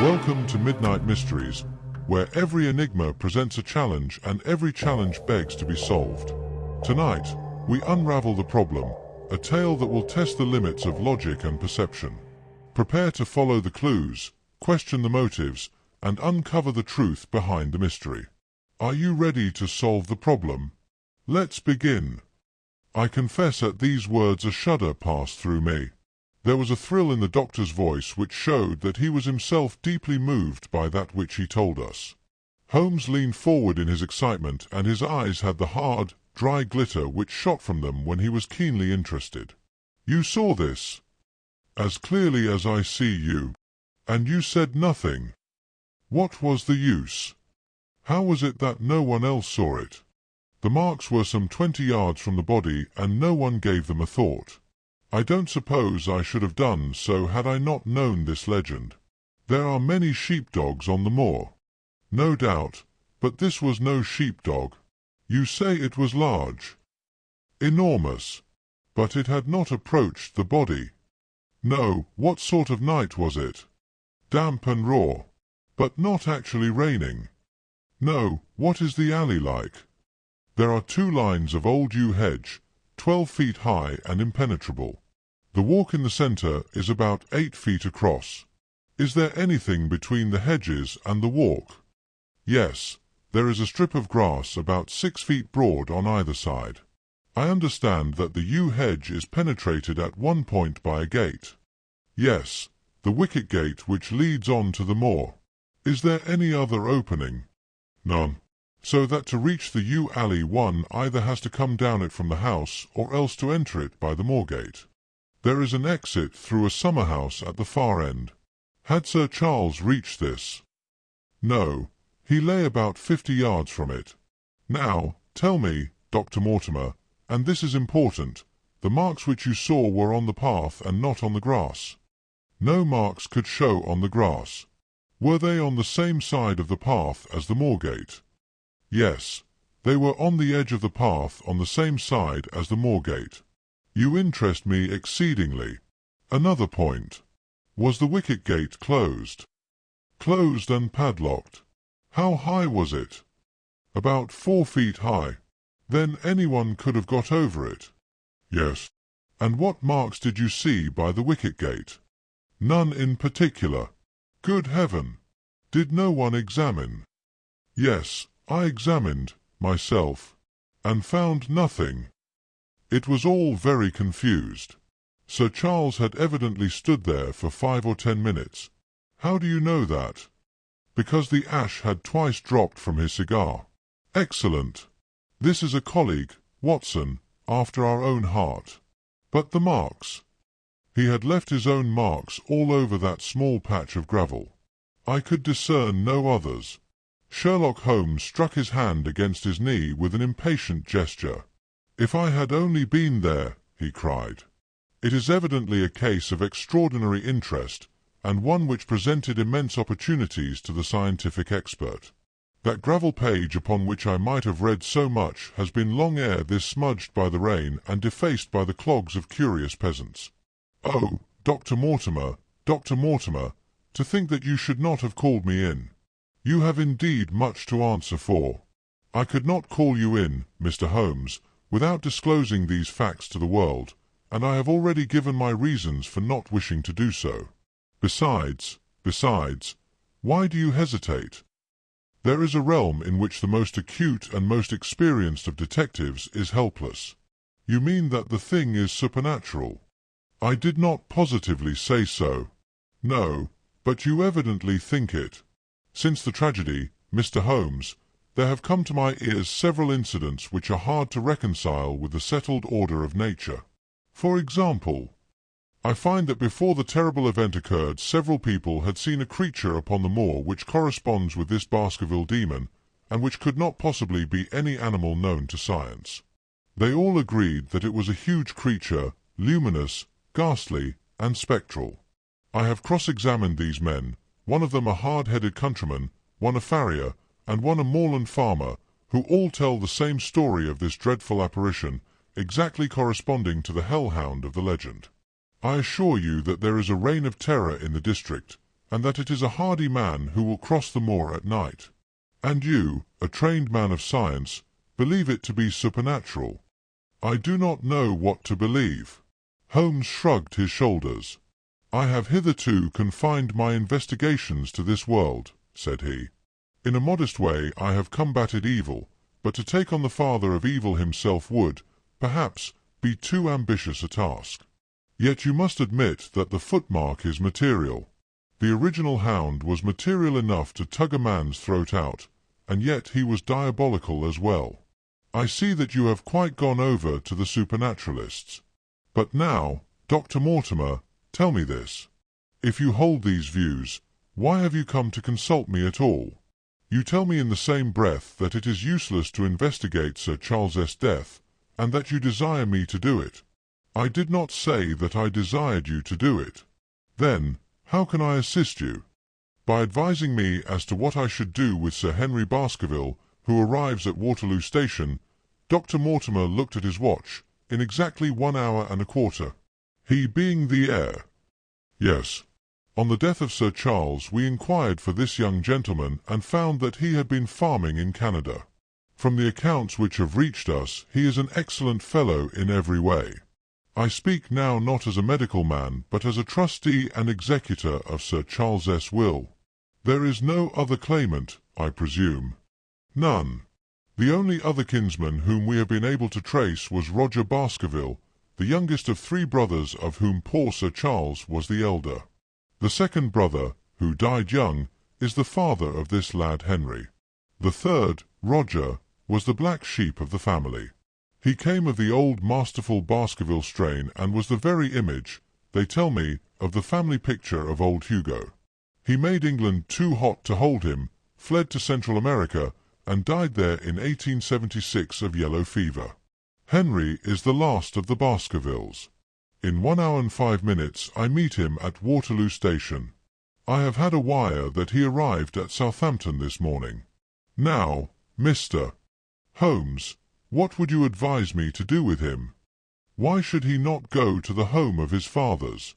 Welcome to Midnight Mysteries, where every enigma presents a challenge and every challenge begs to be solved. Tonight, we unravel the problem, a tale that will test the limits of logic and perception. Prepare to follow the clues, question the motives, and uncover the truth behind the mystery. Are you ready to solve the problem? Let's begin. I confess at these words a shudder passed through me. There was a thrill in the doctor's voice which showed that he was himself deeply moved by that which he told us. Holmes leaned forward in his excitement, and his eyes had the hard, dry glitter which shot from them when he was keenly interested. "You saw this?" "As clearly as I see you." "And you said nothing?" "What was the use? How was it that no one else saw it?" "The marks were some 20 yards from the body, and no one gave them a thought. I don't suppose I should have done so had I not known this legend. There are many sheepdogs on the moor." "No doubt, but this was no sheepdog." "You say it was large?" "Enormous. But it had not approached the body." "No. What sort of night was it?" "Damp and raw." "But not actually raining?" "No. What is the alley like?" "There are 2 lines of old yew hedge, 12 feet high and impenetrable. The walk in the centre is about 8 feet across." "Is there anything between the hedges and the walk?" "Yes. There is a strip of grass about 6 feet broad on either side. I understand that the yew hedge is penetrated at one point by a gate." "Yes, the wicket gate which leads on to the moor." "Is there any other opening?" "None. So that to reach the yew alley one either has to come down it from the house or else to enter it by the moor gate. There is an exit through a summer house at the far end." "Had Sir Charles reached this?" "No. He lay about 50 yards from it. Now, tell me, Dr. Mortimer, and this is important, the marks which you saw were on the path and not on the grass." "No marks could show on the grass." "Were they on the same side of the path as the moor gate?" "Yes, they were on the edge of the path on the same side as the moor gate." "You interest me exceedingly. Another point. Was the wicket gate closed?" "Closed and padlocked." "How high was it?" "About 4 feet high." "Then anyone could have got over it?" "Yes." "And what marks did you see by the wicket gate?" "None in particular." "Good heaven! Did no one examine?" "Yes, I examined, myself, and found nothing." It was all very confused. Sir Charles had evidently stood there for 5 or 10 minutes. "How do you know that?" "Because the ash had twice dropped from his cigar." "Excellent. This is a colleague, Watson, after our own heart. But the marks?" "He had left his own marks all over that small patch of gravel. I could discern no others." Sherlock Holmes struck his hand against his knee with an impatient gesture. "If I had only been there!" he cried. "It is evidently a case of extraordinary interest, and one which presented immense opportunities to the scientific expert. That gravel page upon which I might have read so much has been long ere this smudged by the rain and defaced by the clogs of curious peasants. Oh, Dr. Mortimer, to think that you should not have called me in! You have indeed much to answer for. I could not call you in, Mr. Holmes, without disclosing these facts to the world, and I have already given my reasons for not wishing to do so. Besides, why do you hesitate? There is a realm in which the most acute and most experienced of detectives is helpless." "You mean that the thing is supernatural?" "I did not positively say so." "No, but you evidently think it. Since the tragedy, Mr. Holmes, there have come to my ears several incidents which are hard to reconcile with the settled order of nature." "For example?" "I find that before the terrible event occurred several people had seen a creature upon the moor which corresponds with this Baskerville demon, and which could not possibly be any animal known to science. They all agreed that it was a huge creature, luminous, ghastly, and spectral. I have cross-examined these men, one of them a hard-headed countryman, one a farrier, and one a moorland farmer, who all tell the same story of this dreadful apparition, exactly corresponding to the hellhound of the legend. I assure you that there is a reign of terror in the district, and that it is a hardy man who will cross the moor at night. And you, a trained man of science, believe it to be supernatural. I do not know what to believe." Holmes shrugged his shoulders. "I have hitherto confined my investigations to this world," said he. "In a modest way I have combated evil, but to take on the father of evil himself would, perhaps, be too ambitious a task. Yet you must admit that the footmark is material. The original hound was material enough to tug a man's throat out, and yet he was diabolical as well. I see that you have quite gone over to the supernaturalists. But now, Dr. Mortimer, tell me this. If you hold these views, why have you come to consult me at all? You tell me in the same breath that it is useless to investigate Sir Charles's death, and that you desire me to do it. I did not say that I desired you to do it. Then, how can I assist you? By advising me as to what I should do with Sir Henry Baskerville, who arrives at Waterloo Station." Dr. Mortimer looked at his watch. "In exactly 1 hour and a quarter. He being the heir." "Yes. On the death of Sir Charles we inquired for this young gentleman and found that he had been farming in Canada. From the accounts which have reached us, he is an excellent fellow in every way. I speak now not as a medical man, but as a trustee and executor of Sir Charles's will. There is no other claimant, I presume?" "None. The only other kinsman whom we have been able to trace was Roger Baskerville, the youngest of 3 brothers, of whom poor Sir Charles was the elder. The second brother, who died young, is the father of this lad Henry. The third, Roger, was the black sheep of the family. He came of the old masterful Baskerville strain, and was the very image, they tell me, of the family picture of old Hugo. He made England too hot to hold him, fled to Central America, and died there in 1876 of yellow fever. Henry is the last of the Baskervilles. In 1 hour and 5 minutes I meet him at Waterloo Station. I have had a wire that he arrived at Southampton this morning. Now, Mr. Holmes, what would you advise me to do with him? Why should he not go to the home of his fathers?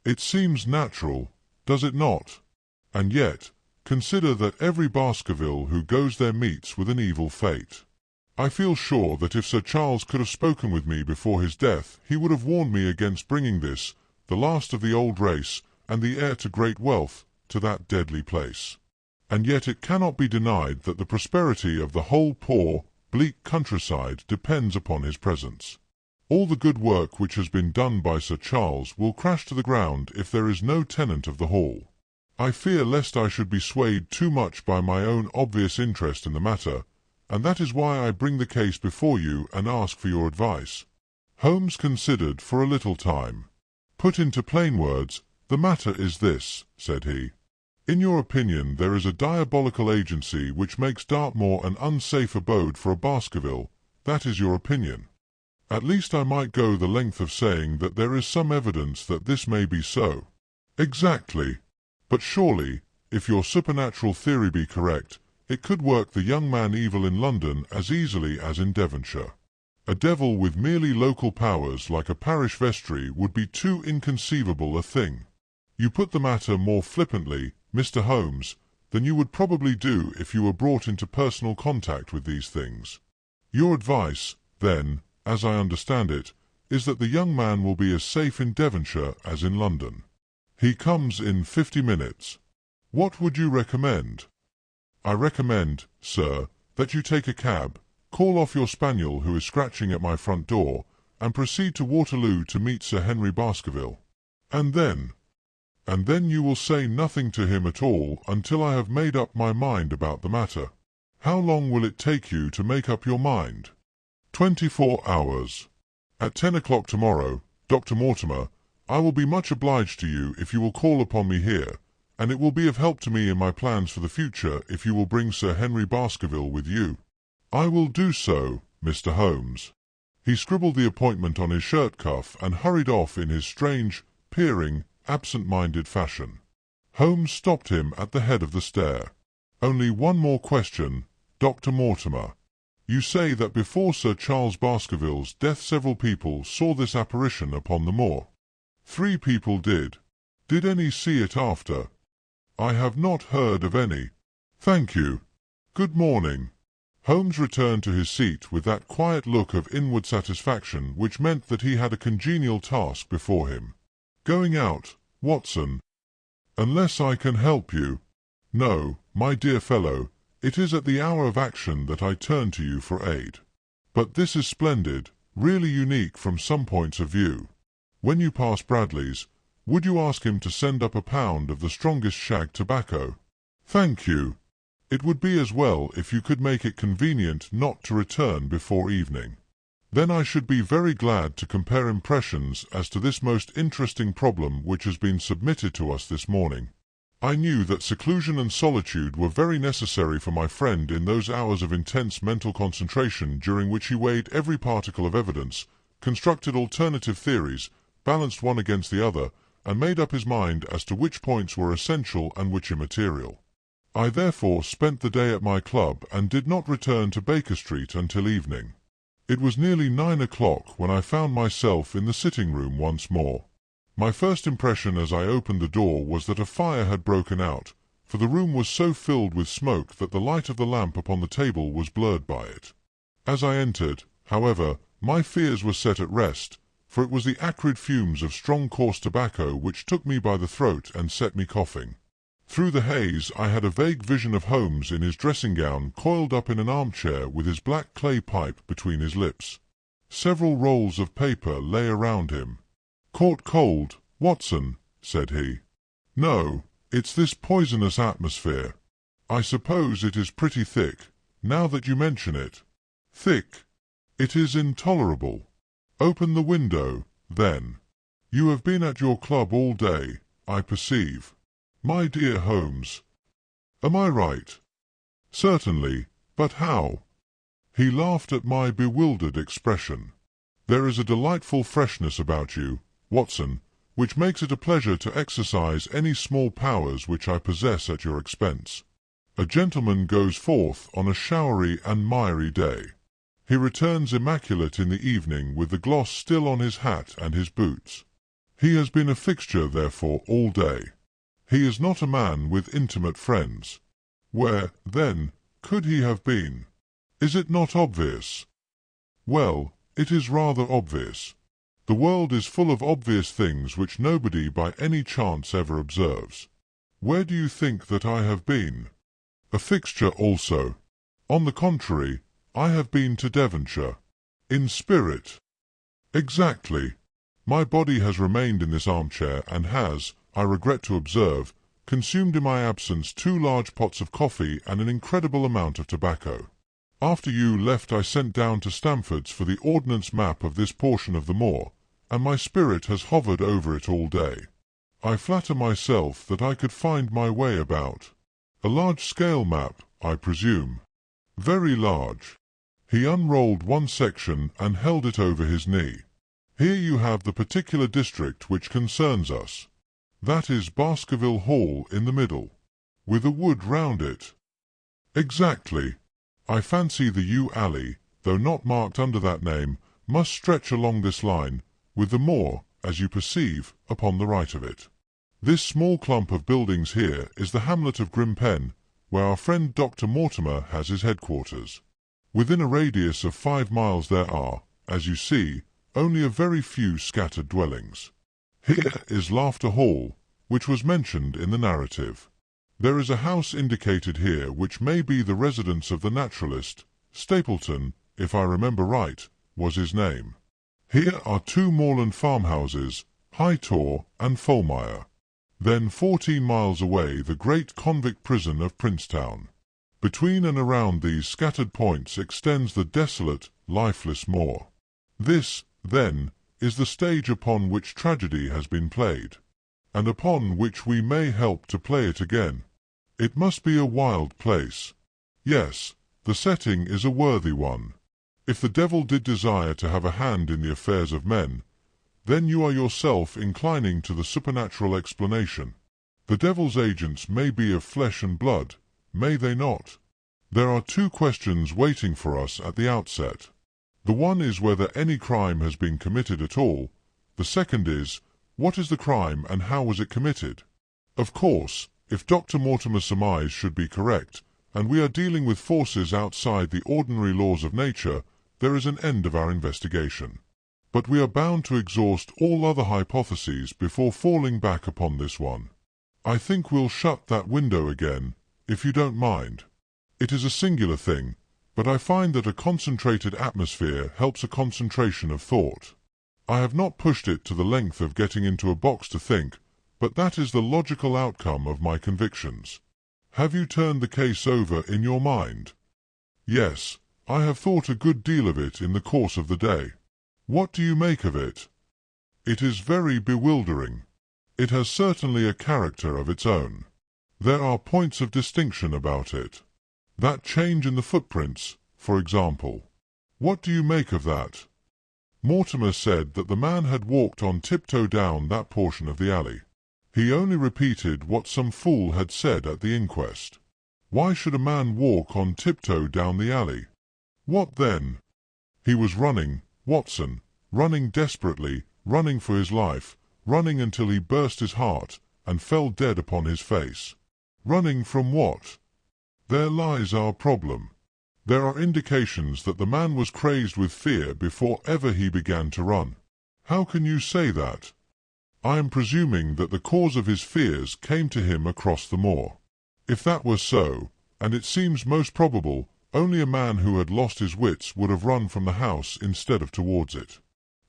It seems natural, does it not? And yet, consider that every Baskerville who goes there meets with an evil fate. I feel sure that if Sir Charles could have spoken with me before his death, he would have warned me against bringing this, the last of the old race, and the heir to great wealth, to that deadly place. And yet it cannot be denied that the prosperity of the whole poor, bleak countryside depends upon his presence. All the good work which has been done by Sir Charles will crash to the ground if there is no tenant of the hall. I fear lest I should be swayed too much by my own obvious interest in the matter, and that is why I bring the case before you and ask for your advice." Holmes considered for a little time. "Put into plain words, the matter is this," said he. "In your opinion there is a diabolical agency which makes Dartmoor an unsafe abode for a Baskerville. That is your opinion. At least I might go the length of saying that there is some evidence that this may be so." "Exactly. But surely, if your supernatural theory be correct, it could work the young man evil in London as easily as in Devonshire. A devil with merely local powers like a parish vestry would be too inconceivable a thing. You put the matter more flippantly, Mr. Holmes, than you would probably do if you were brought into personal contact with these things. Your advice, then, as I understand it, is that the young man will be as safe in Devonshire as in London. He comes in 50 minutes. What would you recommend?" "I recommend, sir, that you take a cab, call off your spaniel who is scratching at my front door, and proceed to Waterloo to meet Sir Henry Baskerville. And then you will say nothing to him at all until I have made up my mind about the matter. How long will it take you to make up your mind?" 24 hours. At 10 o'clock tomorrow, Dr. Mortimer, I will be much obliged to you if you will call upon me here, and it will be of help to me in my plans for the future if you will bring Sir Henry Baskerville with you. "I will do so, Mr. Holmes." He scribbled the appointment on his shirt cuff and hurried off in his strange, peering, absent-minded fashion. Holmes stopped him at the head of the stair. "Only one more question, Dr. Mortimer. You say that before Sir Charles Baskerville's death several people saw this apparition upon the moor. 3 people did. Did any see it after?" I have not heard of any. Thank you. Good morning. Holmes returned to his seat with that quiet look of inward satisfaction which meant that he had a congenial task before him. Going out, Watson? Unless I can help you. No, my dear fellow, it is at the hour of action that I turn to you for aid. But this is splendid, really unique from some points of view. When you pass Bradley's, would you ask him to send up a pound of the strongest shag tobacco? Thank you. It would be as well if you could make it convenient not to return before evening. Then I should be very glad to compare impressions as to this most interesting problem which has been submitted to us this morning. I knew that seclusion and solitude were very necessary for my friend in those hours of intense mental concentration during which he weighed every particle of evidence, constructed alternative theories, balanced one against the other, and made up his mind as to which points were essential and which immaterial. I therefore spent the day at my club and did not return to Baker Street until evening. It was nearly 9 o'clock when I found myself in the sitting-room once more. My first impression as I opened the door was that a fire had broken out, for the room was so filled with smoke that the light of the lamp upon the table was blurred by it. As I entered, however, my fears were set at rest, for it was the acrid fumes of strong coarse tobacco which took me by the throat and set me coughing. Through the haze I had a vague vision of Holmes in his dressing-gown, coiled up in an armchair with his black clay pipe between his lips. Several rolls of paper lay around him. "Caught cold, Watson?" said he. "No, it's this poisonous atmosphere. I suppose it is pretty thick, now that you mention it." "Thick? It is intolerable. Open the window, then. You have been at your club all day, I perceive. My dear Holmes. Am I right?" "Certainly, but how?" He laughed at my bewildered expression. "There is a delightful freshness about you, Watson, which makes it a pleasure to exercise any small powers which I possess at your expense. A gentleman goes forth on a showery and miry day. He returns immaculate in the evening with the gloss still on his hat and his boots. He has been a fixture, therefore, all day. He is not a man with intimate friends. Where, then, could he have been? Is it not obvious?" "Well, it is rather obvious. The world is full of obvious things which nobody by any chance ever observes. Where do you think that I have been?" "A fixture also." "On the contrary, I have been to Devonshire." "In spirit?" "Exactly. My body has remained in this armchair and has, I regret to observe, consumed in my absence 2 large pots of coffee and an incredible amount of tobacco. After you left I sent down to Stamford's for the ordnance map of this portion of the moor, and my spirit has hovered over it all day. I flatter myself that I could find my way about. A large-scale map, I presume?" "Very large." He unrolled one section and held it over his knee. "Here you have the particular district which concerns us. That is Baskerville Hall in the middle, with a wood round it." "Exactly. I fancy the yew alley, though not marked under that name, must stretch along this line, with the moor, as you perceive, upon the right of it. This small clump of buildings here is the hamlet of Grimpen, where our friend Dr. Mortimer has his headquarters. Within a radius of 5 miles there are, as you see, only a very few scattered dwellings. Here is Laughter Hall, which was mentioned in the narrative. There is a house indicated here which may be the residence of the naturalist. Stapleton, if I remember right, was his name. Here are 2 moorland farmhouses, High Tor and Fulmire. Then 14 miles away the great convict prison of Princetown. Between and around these scattered points extends the desolate, lifeless moor. This, then, is the stage upon which tragedy has been played, and upon which we may help to play it again. It must be a wild place. Yes, the setting is a worthy one. If the devil did desire to have a hand in the affairs of men, then you are yourself inclining to the supernatural explanation. The devil's agents may be of flesh and blood, may they not? There are 2 questions waiting for us at the outset. The one is whether any crime has been committed at all. The second is, what is the crime and how was it committed? Of course, If Dr. Mortimer's surmise should be correct, and we are dealing with forces outside the ordinary laws of nature, there is an end of our investigation. But we are bound to exhaust all other hypotheses before falling back upon this one. I think we'll shut that window again, if you don't mind. It is a singular thing, but I find that a concentrated atmosphere helps a concentration of thought. I have not pushed it to the length of getting into a box to think, but that is the logical outcome of my convictions. Have you turned the case over in your mind? Yes, I have thought a good deal of it in the course of the day. What do you make of it? It is very bewildering. It has certainly a character of its own. There are points of distinction about it. That change in the footprints, for example. What do you make of that? Mortimer said that the man had walked on tiptoe down that portion of the alley. He only repeated what some fool had said at the inquest. Why should a man walk on tiptoe down the alley? What then? He was running, Watson, running desperately, running for his life, running until he burst his heart, and fell dead upon his face. Running from what? There lies our problem. There are indications that the man was crazed with fear before ever he began to run. How can you say that? I am presuming that the cause of his fears came to him across the moor. If that were so, and it seems most probable, only a man who had lost his wits would have run from the house instead of towards it.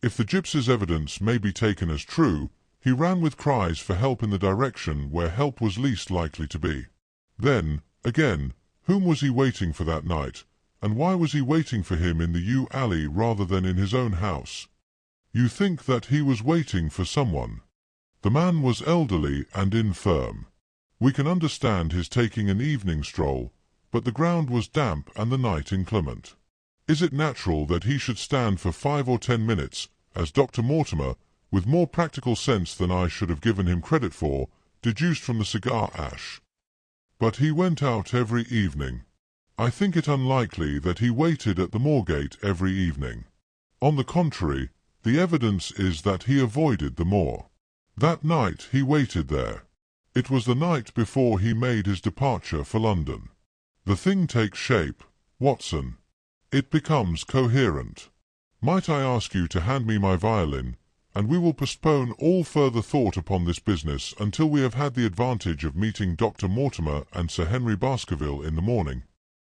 If the gypsy's evidence may be taken as true, he ran with cries for help in the direction where help was least likely to be. Then, again, whom was he waiting for that night, and why was he waiting for him in the yew alley rather than in his own house? You think that he was waiting for someone. The man was elderly and infirm. We can understand his taking an evening stroll, but the ground was damp and the night inclement. Is it natural that he should stand for 5 or 10 minutes, as Dr. Mortimer, with more practical sense than I should have given him credit for, deduced from the cigar ash? But he went out every evening. I think it unlikely that he waited at the moor-gate every evening. On the contrary, the evidence is that he avoided the moor. That night he waited there. It was the night before he made his departure for London. The thing takes shape, Watson. It becomes coherent. Might I ask you to hand me my violin, and we will postpone all further thought upon this business until we have had the advantage of meeting Dr. Mortimer and Sir Henry Baskerville in the morning.